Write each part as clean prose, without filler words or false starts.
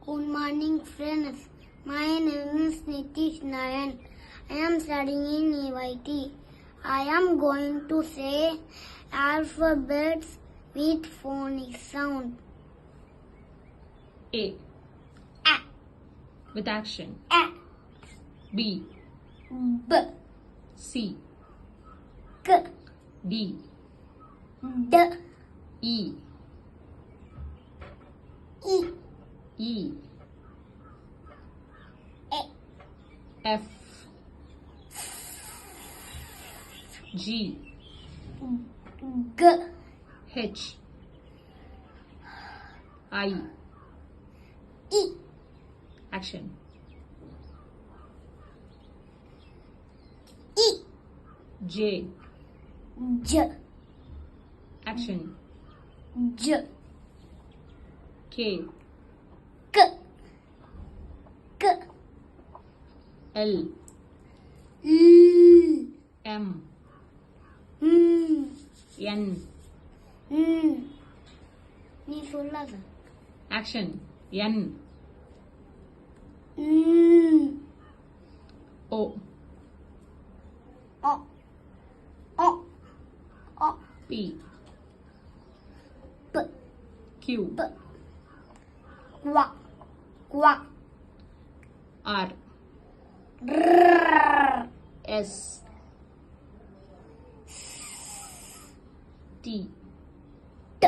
Good morning, friends. My name is Nitish Nayan. I am studying in EYT. I am going to say alphabets with phonic sound. A. A, With action. A, B. B, C. K, D. D, E. E, E. A, F. G. G, H. I. E, Action. E, J. J, Action. J, K. K, K, L. L, M. N. நீ சொல்லாத Action. N. O. O, O, O, P. P, Q. P, Q, Q, R. R, S. T. T,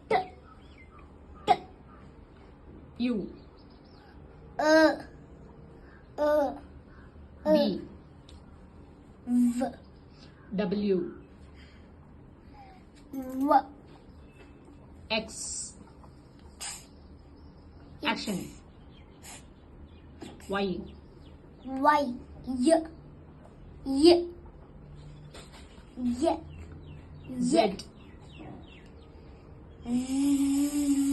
T, T, U. V. V, W. V, X. Action. Y. Y, Y, Y, Y, Z. Z,